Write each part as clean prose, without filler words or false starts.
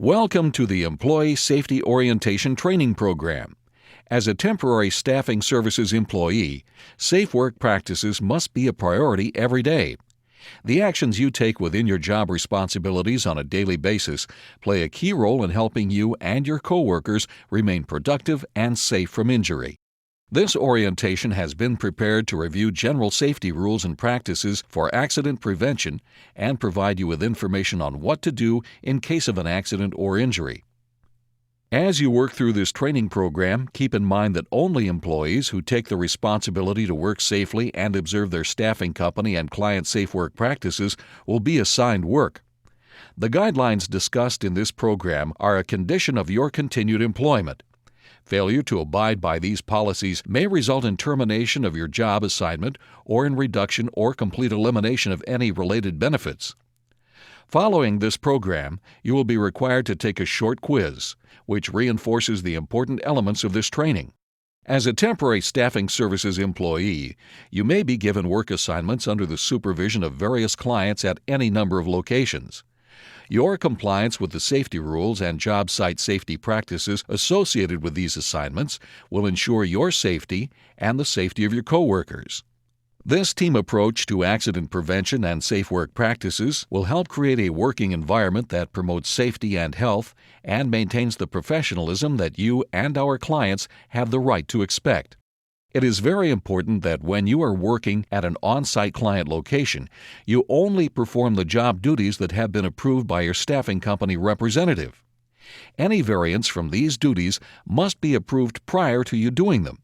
Welcome to the Employee Safety Orientation Training Program. As a temporary staffing services employee, safe work practices must be a priority every day. The actions you take within your job responsibilities on a daily basis play a key role in helping you and your coworkers remain productive and safe from injury. This orientation has been prepared to review general safety rules and practices for accident prevention and provide you with information on what to do in case of an accident or injury. As you work through this training program, keep in mind that only employees who take the responsibility to work safely and observe their staffing company and client safe work practices will be assigned work. The guidelines discussed in this program are a condition of your continued employment. Failure to abide by these policies may result in termination of your job assignment or in reduction or complete elimination of any related benefits. Following this program, you will be required to take a short quiz, which reinforces the important elements of this training. As a temporary staffing services employee, you may be given work assignments under the supervision of various clients at any number of locations. Your compliance with the safety rules and job site safety practices associated with these assignments will ensure your safety and the safety of your coworkers. This team approach to accident prevention and safe work practices will help create a working environment that promotes safety and health and maintains the professionalism that you and our clients have the right to expect. It is very important that when you are working at an on-site client location, you only perform the job duties that have been approved by your staffing company representative. Any variance from these duties must be approved prior to you doing them.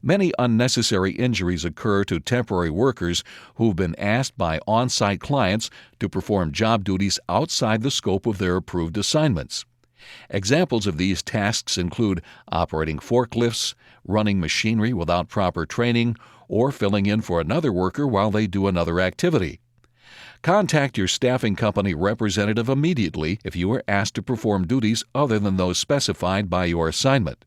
Many unnecessary injuries occur to temporary workers who've been asked by on-site clients to perform job duties outside the scope of their approved assignments. Examples of these tasks include operating forklifts, running machinery without proper training, or filling in for another worker while they do another activity. Contact your staffing company representative immediately if you are asked to perform duties other than those specified by your assignment.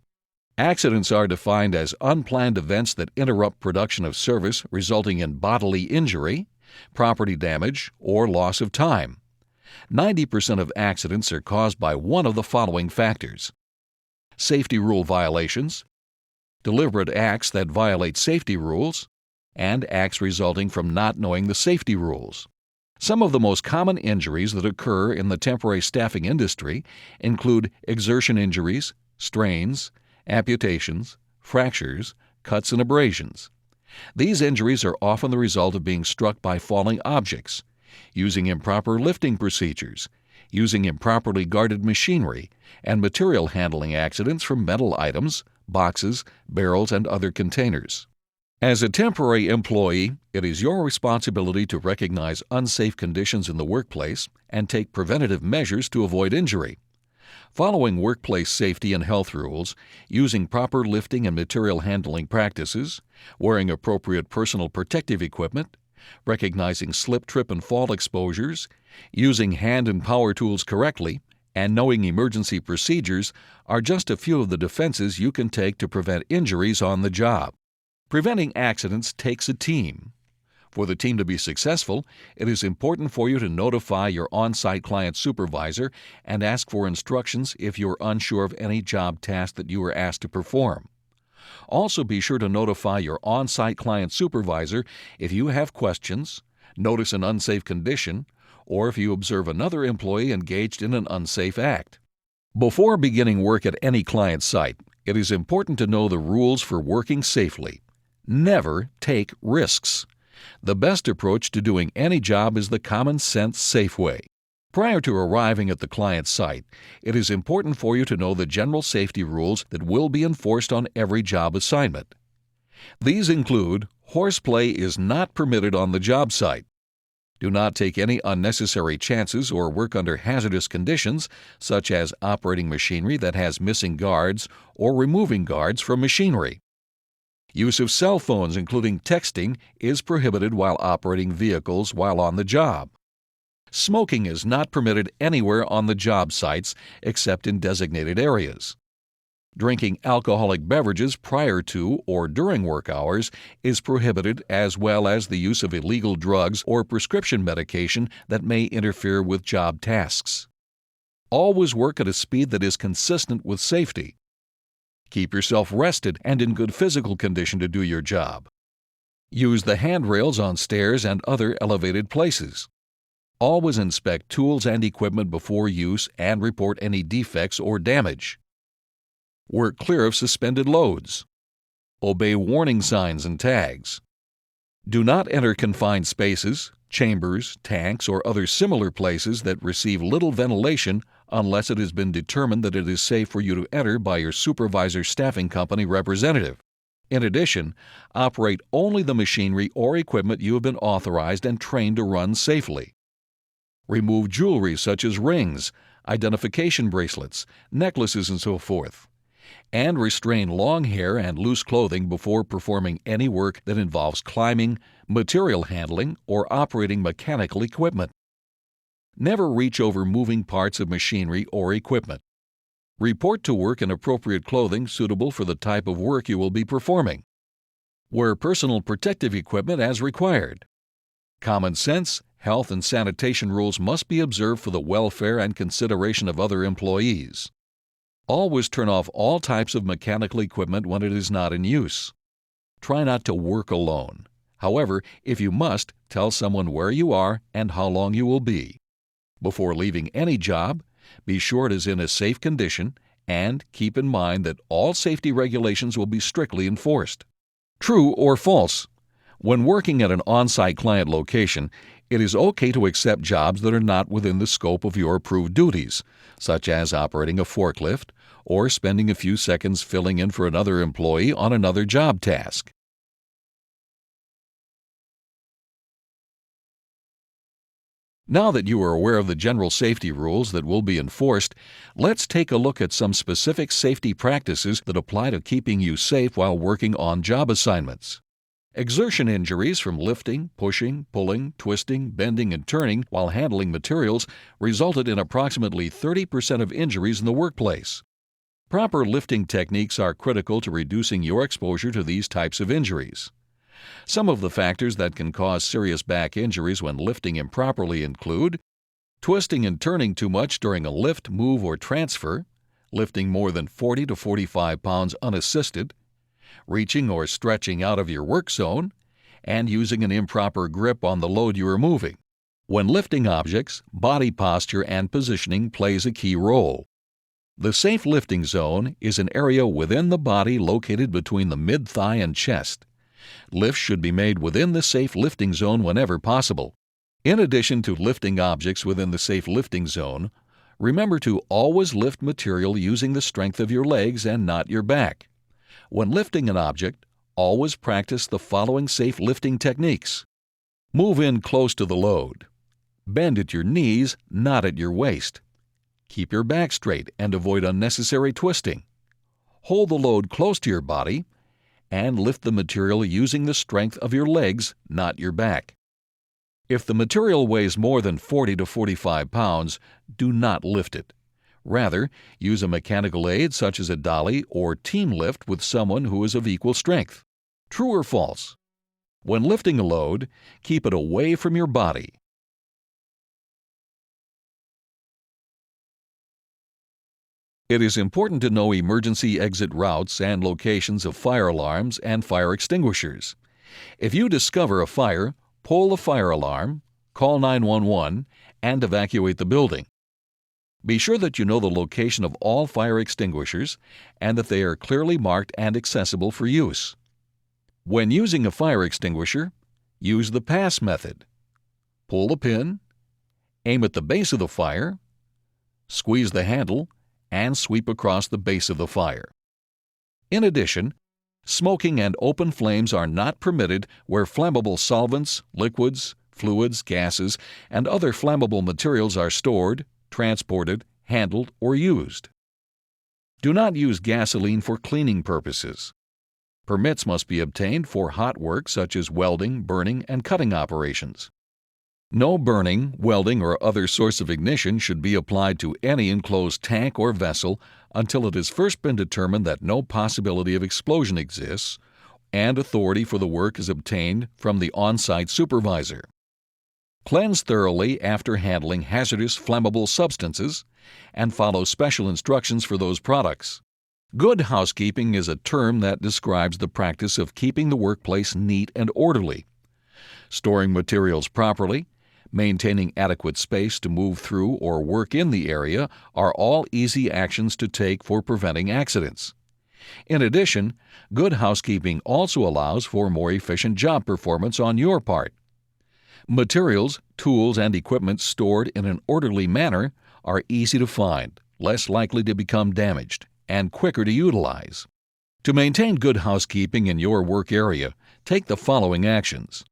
Accidents are defined as unplanned events that interrupt production of service resulting in bodily injury, property damage, or loss of time. 90% of accidents are caused by one of the following factors: safety rule violations, deliberate acts that violate safety rules, and acts resulting from not knowing the safety rules. Some of the most common injuries that occur in the temporary staffing industry include exertion injuries, strains, amputations, fractures, cuts, and abrasions. These injuries are often the result of being struck by falling objects, using improper lifting procedures, using improperly guarded machinery, and material handling accidents from metal items, boxes, barrels, and other containers. As a temporary employee, it is your responsibility to recognize unsafe conditions in the workplace and take preventative measures to avoid injury. Following workplace safety and health rules, using proper lifting and material handling practices, wearing appropriate personal protective equipment, recognizing slip, trip, and fall exposures, using hand and power tools correctly, and knowing emergency procedures are just a few of the defenses you can take to prevent injuries on the job. Preventing accidents takes a team. For the team to be successful, it is important for you to notify your on-site client supervisor and ask for instructions if you are unsure of any job task that you are asked to perform. Also, be sure to notify your on-site client supervisor if you have questions, notice an unsafe condition, or if you observe another employee engaged in an unsafe act. Before beginning work at any client site, it is important to know the rules for working safely. Never take risks. The best approach to doing any job is the common sense safe way. Prior to arriving at the client site, it is important for you to know the general safety rules that will be enforced on every job assignment. These include: horseplay is not permitted on the job site. Do not take any unnecessary chances or work under hazardous conditions, such as operating machinery that has missing guards or removing guards from machinery. Use of cell phones, including texting, is prohibited while operating vehicles while on the job. Smoking is not permitted anywhere on the job sites except in designated areas. Drinking alcoholic beverages prior to or during work hours is prohibited, as well as the use of illegal drugs or prescription medication that may interfere with job tasks. Always work at a speed that is consistent with safety. Keep yourself rested and in good physical condition to do your job. Use the handrails on stairs and other elevated places. Always inspect tools and equipment before use and report any defects or damage. Work clear of suspended loads. Obey warning signs and tags. Do not enter confined spaces, chambers, tanks, or other similar places that receive little ventilation unless it has been determined that it is safe for you to enter by your supervisor staffing company representative. In addition, operate only the machinery or equipment you have been authorized and trained to run safely. Remove jewelry such as rings, identification bracelets, necklaces, and so forth. And restrain long hair and loose clothing before performing any work that involves climbing, material handling, or operating mechanical equipment. Never reach over moving parts of machinery or equipment. Report to work in appropriate clothing suitable for the type of work you will be performing. Wear personal protective equipment as required. Common sense, health, and sanitation rules must be observed for the welfare and consideration of other employees. Always turn off all types of mechanical equipment when it is not in use. Try not to work alone. However, if you must, tell someone where you are and how long you will be. Before leaving any job, be sure it is in a safe condition and keep in mind that all safety regulations will be strictly enforced. True or false? When working at an on-site client location, it is okay to accept jobs that are not within the scope of your approved duties, such as operating a forklift or spending a few seconds filling in for another employee on another job task. Now that you are aware of the general safety rules that will be enforced, let's take a look at some specific safety practices that apply to keeping you safe while working on job assignments. Exertion injuries from lifting, pushing, pulling, twisting, bending, and turning while handling materials resulted in approximately 30% of injuries in the workplace. Proper lifting techniques are critical to reducing your exposure to these types of injuries. Some of the factors that can cause serious back injuries when lifting improperly include twisting and turning too much during a lift, move, or transfer, lifting more than 40 to 45 pounds unassisted, reaching or stretching out of your work zone, and using an improper grip on the load you are moving. When lifting objects, body posture and positioning plays a key role. The safe lifting zone is an area within the body located between the mid-thigh and chest. Lifts should be made within the safe lifting zone whenever possible. In addition to lifting objects within the safe lifting zone, remember to always lift material using the strength of your legs and not your back. When lifting an object, always practice the following safe lifting techniques. Move in close to the load. Bend at your knees, not at your waist. Keep your back straight and avoid unnecessary twisting. Hold the load close to your body and lift the material using the strength of your legs, not your back. If the material weighs more than 40 to 45 pounds, do not lift it. Rather, use a mechanical aid such as a dolly or team lift with someone who is of equal strength. True or false? When lifting a load, keep it away from your body. It is important to know emergency exit routes and locations of fire alarms and fire extinguishers. If you discover a fire, pull the fire alarm, call 911, and evacuate the building. Be sure that you know the location of all fire extinguishers and that they are clearly marked and accessible for use. When using a fire extinguisher, use the pass method. Pull the pin, aim at the base of the fire, squeeze the handle, and sweep across the base of the fire. In addition, smoking and open flames are not permitted where flammable solvents, liquids, fluids, gases, and other flammable materials are stored, transported, handled, or used. Do not use gasoline for cleaning purposes. Permits must be obtained for hot work such as welding, burning, and cutting operations. No burning, welding, or other source of ignition should be applied to any enclosed tank or vessel until it has first been determined that no possibility of explosion exists and authority for the work is obtained from the on-site supervisor. Cleanse thoroughly after handling hazardous flammable substances and follow special instructions for those products. Good housekeeping is a term that describes the practice of keeping the workplace neat and orderly. Storing materials properly, maintaining adequate space to move through or work in the area are all easy actions to take for preventing accidents. In addition, good housekeeping also allows for more efficient job performance on your part. Materials, tools, and equipment stored in an orderly manner are easy to find, less likely to become damaged, and quicker to utilize. To maintain good housekeeping in your work area, take the following actions.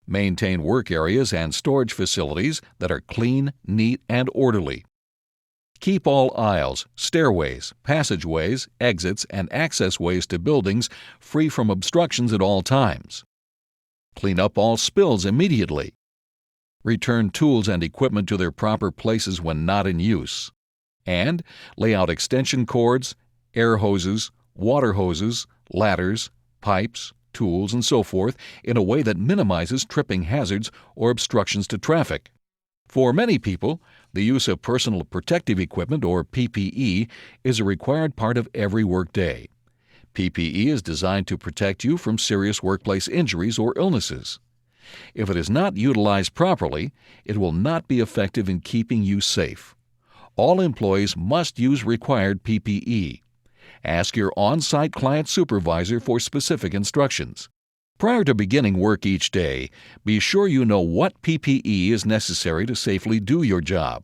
Maintain work areas and storage facilities that are clean, neat, and orderly. Keep all aisles, stairways, passageways, exits, and access ways to buildings free from obstructions at all times. Clean up all spills immediately. Return tools and equipment to their proper places when not in use. And lay out extension cords, air hoses, water hoses, ladders, pipes, tools, and so forth in a way that minimizes tripping hazards or obstructions to traffic. For many people, the use of personal protective equipment, or PPE, is a required part of every workday. PPE is designed to protect you from serious workplace injuries or illnesses. If it is not utilized properly, it will not be effective in keeping you safe. All employees must use required PPE. Ask your on-site client supervisor for specific instructions. Prior to beginning work each day, be sure you know what PPE is necessary to safely do your job.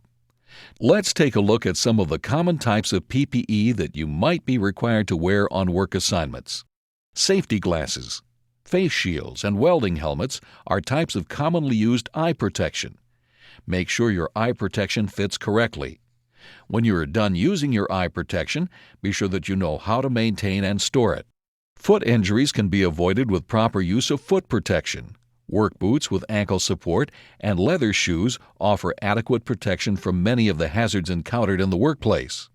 Let's take a look at some of the common types of PPE that you might be required to wear on work assignments. Safety glasses, face shields, and welding helmets are types of commonly used eye protection. Make sure your eye protection fits correctly. When you are done using your eye protection, be sure that you know how to maintain and store it. Foot injuries can be avoided with proper use of foot protection. Work boots with ankle support and leather shoes offer adequate protection from many of the hazards encountered in the workplace.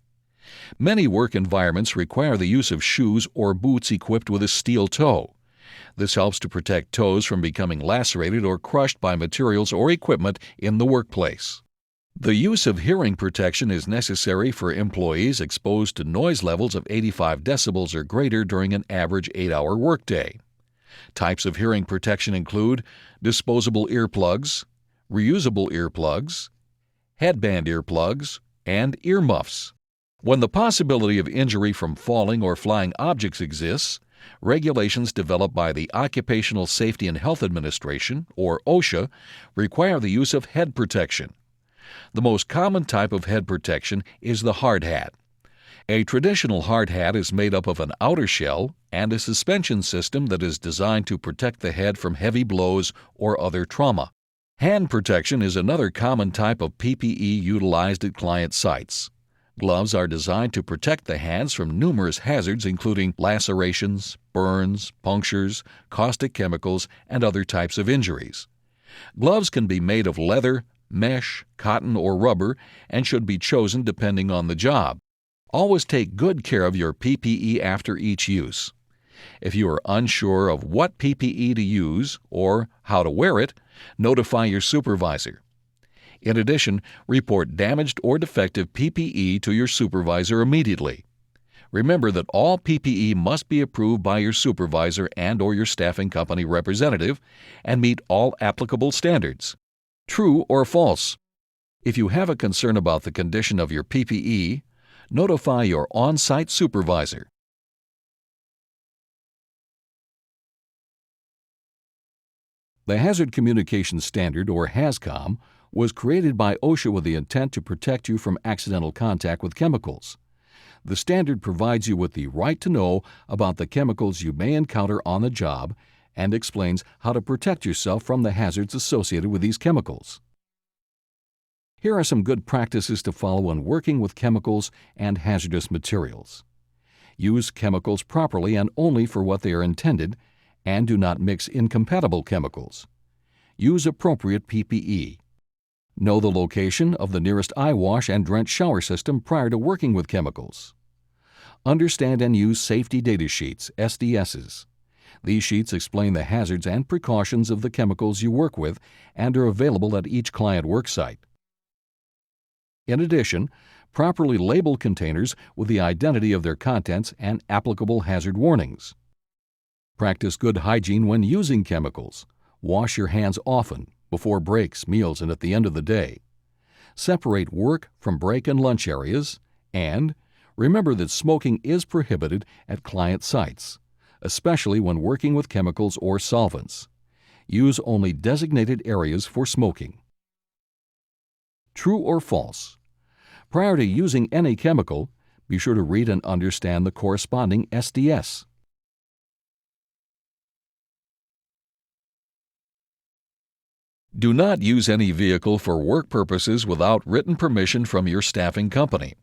Many work environments require the use of shoes or boots equipped with a steel toe. This helps to protect toes from becoming lacerated or crushed by materials or equipment in the workplace. The use of hearing protection is necessary for employees exposed to noise levels of 85 decibels or greater during an average 8-hour workday. Types of hearing protection include disposable earplugs, reusable earplugs, headband earplugs, and earmuffs. When the possibility of injury from falling or flying objects exists, regulations developed by the Occupational Safety and Health Administration, or OSHA, require the use of head protection. The most common type of head protection is the hard hat. A traditional hard hat is made up of an outer shell and a suspension system that is designed to protect the head from heavy blows or other trauma. Hand protection is another common type of PPE utilized at client sites. Gloves are designed to protect the hands from numerous hazards including lacerations, burns, punctures, caustic chemicals, and other types of injuries. Gloves can be made of leather, mesh, cotton, or rubber and should be chosen depending on the job. Always take good care of your PPE after each use. If you are unsure of what PPE to use or how to wear it, notify your supervisor. In addition, report damaged or defective PPE to your supervisor immediately. Remember that all PPE must be approved by your supervisor and/or your staffing company representative and meet all applicable standards. True or false? If you have a concern about the condition of your PPE, notify your on-site supervisor. The Hazard Communication Standard, or HAZCOM, was created by OSHA with the intent to protect you from accidental contact with chemicals. The standard provides you with the right to know about the chemicals you may encounter on the job and explains how to protect yourself from the hazards associated with these chemicals. Here are some good practices to follow when working with chemicals and hazardous materials. Use chemicals properly and only for what they are intended, and do not mix incompatible chemicals. Use appropriate PPE. Know the location of the nearest eye wash and drench shower system prior to working with chemicals. Understand and use safety data sheets, SDSs. These sheets explain the hazards and precautions of the chemicals you work with and are available at each client worksite. In addition, properly label containers with the identity of their contents and applicable hazard warnings. Practice good hygiene when using chemicals. Wash your hands often, before breaks, meals, and at the end of the day. Separate work from break and lunch areas, and remember that smoking is prohibited at client sites, especially when working with chemicals or solvents. Use only designated areas for smoking. True or false? Prior to using any chemical, be sure to read and understand the corresponding SDS. Do not use any vehicle for work purposes without written permission from your staffing company.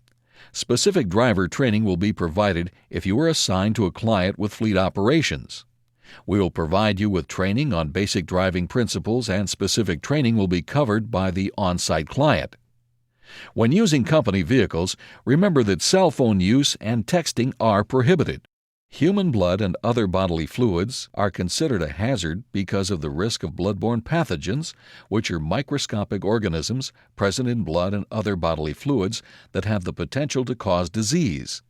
Specific driver training will be provided if you are assigned to a client with fleet operations. We will provide you with training on basic driving principles, and specific training will be covered by the on-site client. When using company vehicles, remember that cell phone use and texting are prohibited. Human blood and other bodily fluids are considered a hazard because of the risk of bloodborne pathogens, which are microscopic organisms present in blood and other bodily fluids that have the potential to cause disease.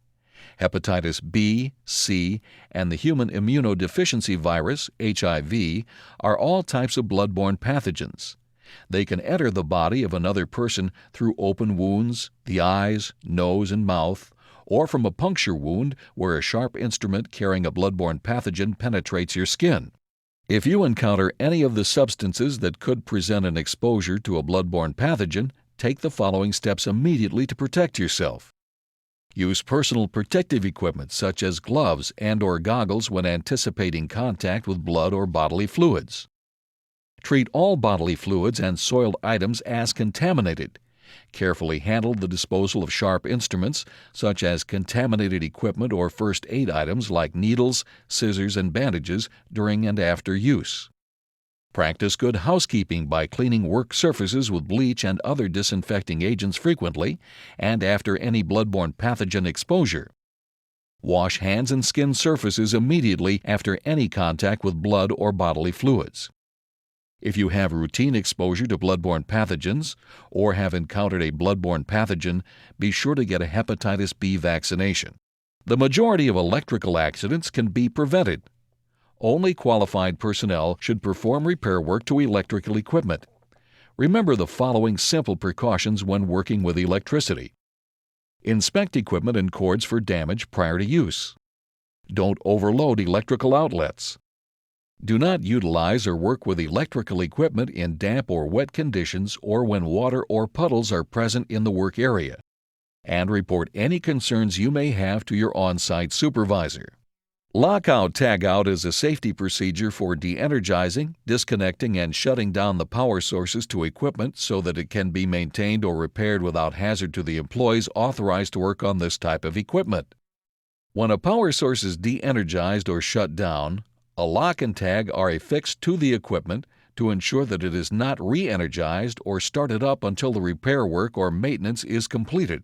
Hepatitis B, C, and the human immunodeficiency virus, HIV, are all types of bloodborne pathogens. They can enter the body of another person through open wounds, the eyes, nose, and mouth, or from a puncture wound where a sharp instrument carrying a bloodborne pathogen penetrates your skin. If you encounter any of the substances that could present an exposure to a bloodborne pathogen, take the following steps immediately to protect yourself. Use personal protective equipment such as gloves and/or goggles when anticipating contact with blood or bodily fluids. Treat all bodily fluids and soiled items as contaminated. Carefully handle the disposal of sharp instruments, such as contaminated equipment or first aid items like needles, scissors, and bandages during and after use. Practice good housekeeping by cleaning work surfaces with bleach and other disinfecting agents frequently and after any bloodborne pathogen exposure. Wash hands and skin surfaces immediately after any contact with blood or bodily fluids. If you have routine exposure to bloodborne pathogens or have encountered a bloodborne pathogen, be sure to get a hepatitis B vaccination. The majority of electrical accidents can be prevented. Only qualified personnel should perform repair work to electrical equipment. Remember the following simple precautions when working with electricity. Inspect equipment and cords for damage prior to use. Don't overload electrical outlets. Do not utilize or work with electrical equipment in damp or wet conditions or when water or puddles are present in the work area. And report any concerns you may have to your on-site supervisor. Lockout/tagout is a safety procedure for de-energizing, disconnecting, and shutting down the power sources to equipment so that it can be maintained or repaired without hazard to the employees authorized to work on this type of equipment. When a power source is de-energized or shut down, a lock and tag are affixed to the equipment to ensure that it is not re-energized or started up until the repair work or maintenance is completed.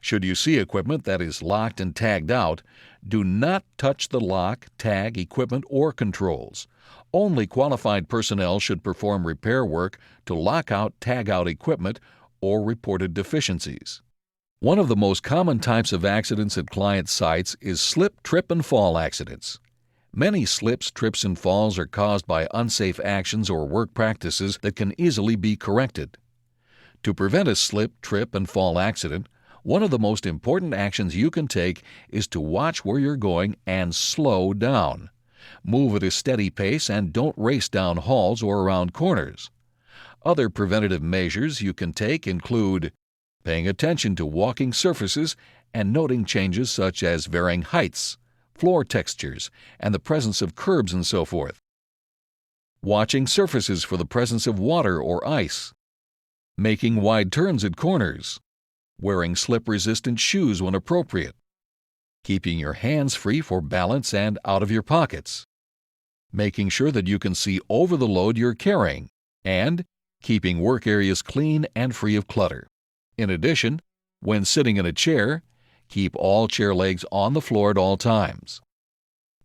Should you see equipment that is locked and tagged out, do not touch the lock, tag, equipment, or controls. Only qualified personnel should perform repair work to lock out, tag out equipment or reported deficiencies. One of the most common types of accidents at client sites is slip, trip, and fall accidents. Many slips, trips, and falls are caused by unsafe actions or work practices that can easily be corrected. To prevent a slip, trip, and fall accident, one of the most important actions you can take is to watch where you're going and slow down. Move at a steady pace and don't race down halls or around corners. Other preventative measures you can take include paying attention to walking surfaces and noting changes such as varying heights, floor textures, and the presence of curbs and so forth. Watching surfaces for the presence of water or ice. Making wide turns at corners. Wearing slip-resistant shoes when appropriate. Keeping your hands free for balance and out of your pockets. Making sure that you can see over the load you're carrying. And keeping work areas clean and free of clutter. In addition, when sitting in a chair, keep all chair legs on the floor at all times.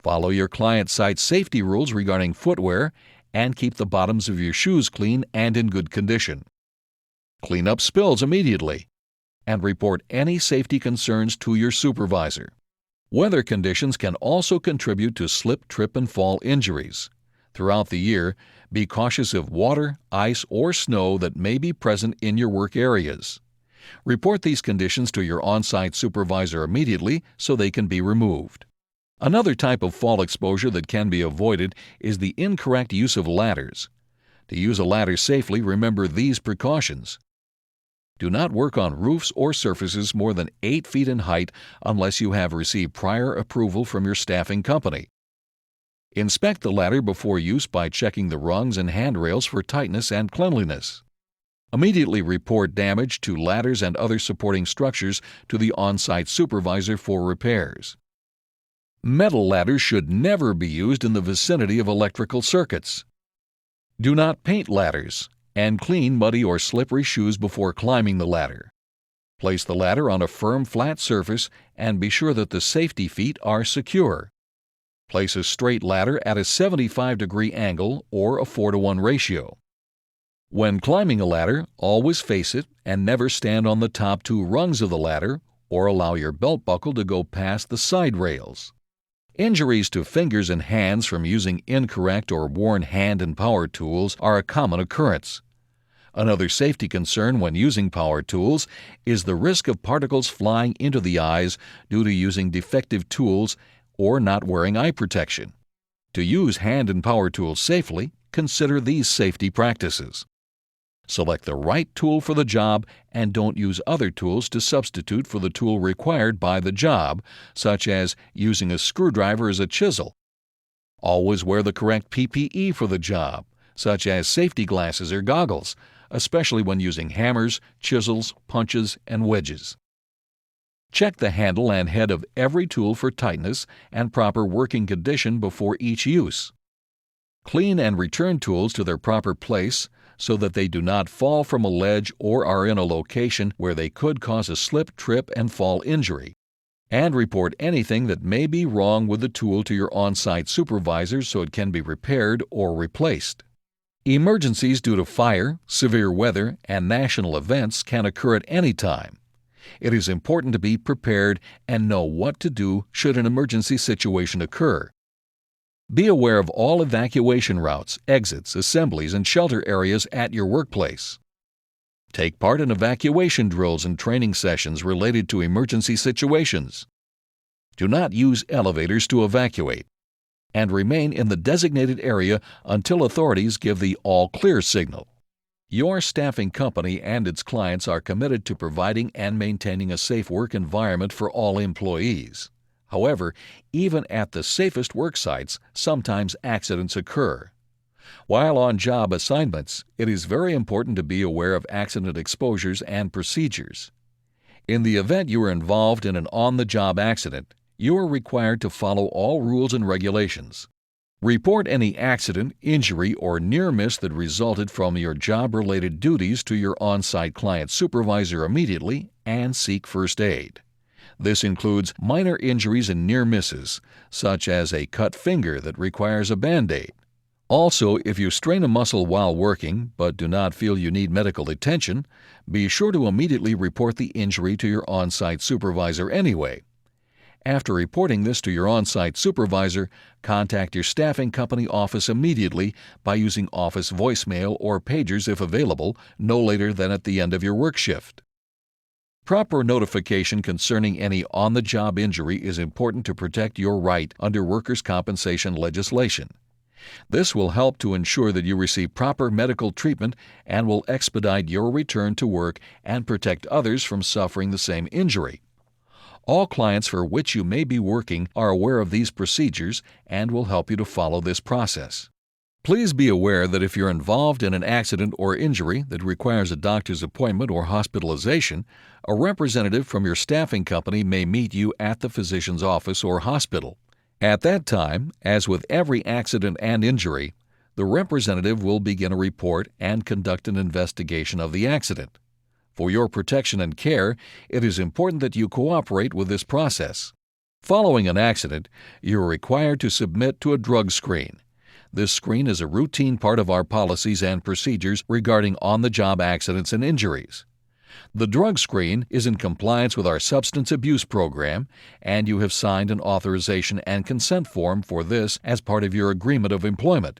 Follow your client site safety rules regarding footwear and keep the bottoms of your shoes clean and in good condition. Clean up spills immediately and report any safety concerns to your supervisor. Weather conditions can also contribute to slip, trip, and fall injuries. Throughout the year, be cautious of water, ice, or snow that may be present in your work areas. Report these conditions to your on-site supervisor immediately so they can be removed. Another type of fall exposure that can be avoided is the incorrect use of ladders. To use a ladder safely, remember these precautions. Do not work on roofs or surfaces more than 8 feet in height unless you have received prior approval from your staffing company. Inspect the ladder before use by checking the rungs and handrails for tightness and cleanliness. Immediately report damage to ladders and other supporting structures to the on-site supervisor for repairs. Metal ladders should never be used in the vicinity of electrical circuits. Do not paint ladders and clean muddy or slippery shoes before climbing the ladder. Place the ladder on a firm, flat surface and be sure that the safety feet are secure. Place a straight ladder at a 75-degree angle or a 4-to-1 ratio. When climbing a ladder, always face it and never stand on the top 2 rungs of the ladder or allow your belt buckle to go past the side rails. Injuries to fingers and hands from using incorrect or worn hand and power tools are a common occurrence. Another safety concern when using power tools is the risk of particles flying into the eyes due to using defective tools or not wearing eye protection. To use hand and power tools safely, consider these safety practices. Select the right tool for the job and don't use other tools to substitute for the tool required by the job, such as using a screwdriver as a chisel. Always wear the correct PPE for the job, such as safety glasses or goggles, especially when using hammers, chisels, punches, and wedges. Check the handle and head of every tool for tightness and proper working condition before each use. Clean and return tools to their proper place so that they do not fall from a ledge or are in a location where they could cause a slip, trip, and fall injury. And report anything that may be wrong with the tool to your on-site supervisor so it can be repaired or replaced. Emergencies due to fire, severe weather, and national events can occur at any time. It is important to be prepared and know what to do should an emergency situation occur. Be aware of all evacuation routes, exits, assemblies, and shelter areas at your workplace. Take part in evacuation drills and training sessions related to emergency situations. Do not use elevators to evacuate, and remain in the designated area until authorities give the all-clear signal. Your staffing company and its clients are committed to providing and maintaining a safe work environment for all employees. However, even at the safest work sites, sometimes accidents occur. While on job assignments, it is very important to be aware of accident exposures and procedures. In the event you are involved in an on-the-job accident, you are required to follow all rules and regulations. Report any accident, injury, or near miss that resulted from your job-related duties to your on-site client supervisor immediately and seek first aid. This includes minor injuries and near misses, such as a cut finger that requires a Band-Aid. Also, if you strain a muscle while working but do not feel you need medical attention, be sure to immediately report the injury to your on-site supervisor anyway. After reporting this to your on-site supervisor, contact your staffing company office immediately by using office voicemail or pagers if available, no later than at the end of your work shift. Proper notification concerning any on-the-job injury is important to protect your right under workers' compensation legislation. This will help to ensure that you receive proper medical treatment and will expedite your return to work and protect others from suffering the same injury. All clients for which you may be working are aware of these procedures and will help you to follow this process. Please be aware that if you're involved in an accident or injury that requires a doctor's appointment or hospitalization, a representative from your staffing company may meet you at the physician's office or hospital. At that time, as with every accident and injury, the representative will begin a report and conduct an investigation of the accident. For your protection and care, it is important that you cooperate with this process. Following an accident, you are required to submit to a drug screen. This screen is a routine part of our policies and procedures regarding on-the-job accidents and injuries. The drug screen is in compliance with our substance abuse program, and you have signed an authorization and consent form for this as part of your agreement of employment.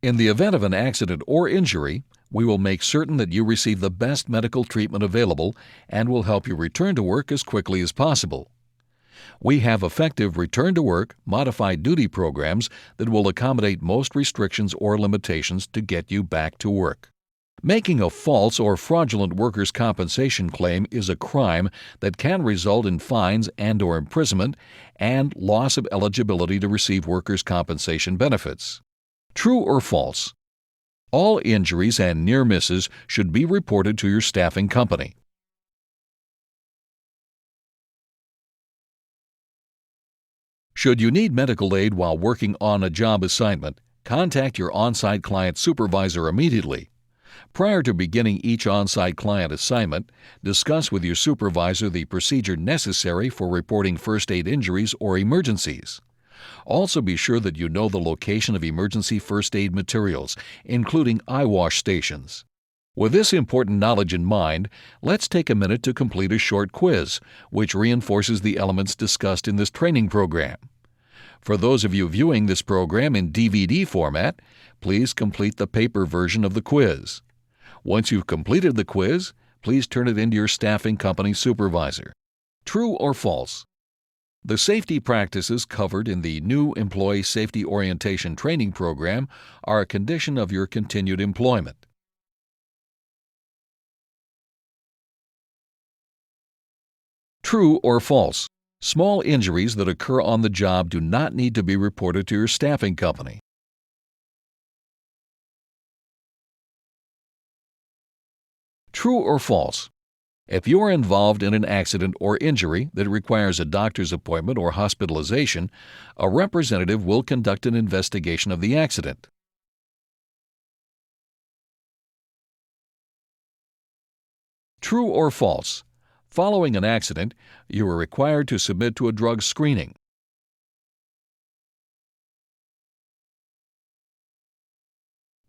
In the event of an accident or injury, we will make certain that you receive the best medical treatment available and will help you return to work as quickly as possible. We have effective return-to-work, modified duty programs that will accommodate most restrictions or limitations to get you back to work. Making a false or fraudulent workers' compensation claim is a crime that can result in fines and/or imprisonment and loss of eligibility to receive workers' compensation benefits. True or false? All injuries and near misses should be reported to your staffing company. Should you need medical aid while working on a job assignment, contact your on-site client supervisor immediately. Prior to beginning each on-site client assignment, discuss with your supervisor the procedure necessary for reporting first aid injuries or emergencies. Also be sure that you know the location of emergency first aid materials, including eye wash stations. With this important knowledge in mind, let's take a minute to complete a short quiz, which reinforces the elements discussed in this training program. For those of you viewing this program in DVD format, please complete the paper version of the quiz. Once you've completed the quiz, please turn it into your staffing company supervisor. True or false? The safety practices covered in the new Employee Safety Orientation Training Program are a condition of your continued employment. True or false? Small injuries that occur on the job do not need to be reported to your staffing company. True or false? If you are involved in an accident or injury that requires a doctor's appointment or hospitalization, a representative will conduct an investigation of the accident. True or false? Following an accident, you are required to submit to a drug screening.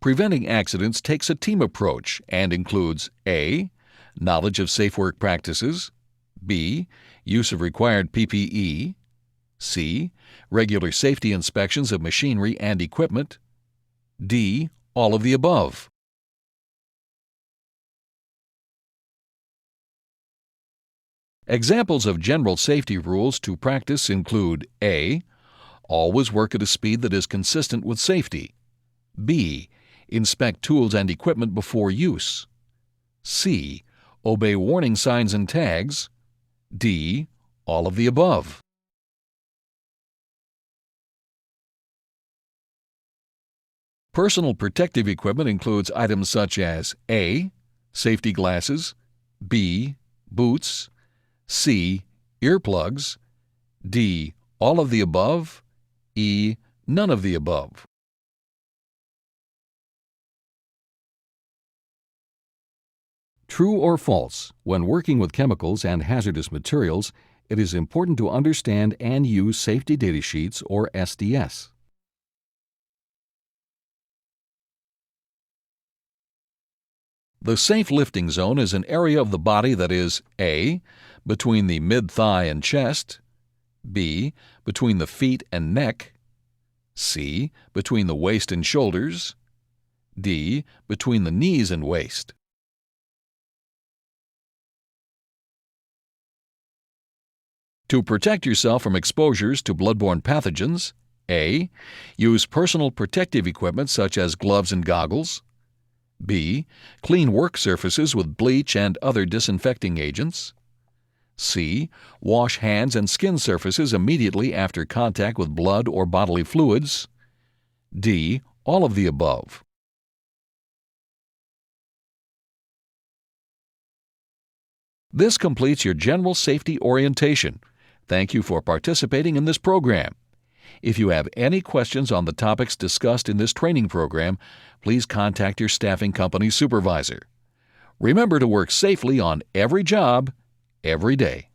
Preventing accidents takes a team approach and includes A. Knowledge of safe work practices, B. Use of required PPE, C. Regular safety inspections of machinery and equipment, D. All of the above. Examples of general safety rules to practice include A. Always work at a speed that is consistent with safety. B. Inspect tools and equipment before use. C. Obey warning signs and tags. D. All of the above. Personal protective equipment includes items such as A. Safety glasses, B. Boots, C. Earplugs, D. All of the above, E. None of the above. True or false? When working with chemicals and hazardous materials, it is important to understand and use safety data sheets or SDS. The safe lifting zone is an area of the body that is A. Between the mid-thigh and chest, B. Between the feet and neck, C. Between the waist and shoulders, D. Between the knees and waist. To protect yourself from exposures to bloodborne pathogens, A. Use personal protective equipment such as gloves and goggles. B. Clean work surfaces with bleach and other disinfecting agents. C. Wash hands and skin surfaces immediately after contact with blood or bodily fluids. D. All of the above. This completes your general safety orientation. Thank you for participating in this program. If you have any questions on the topics discussed in this training program, please contact your staffing company supervisor. Remember to work safely on every job, every day.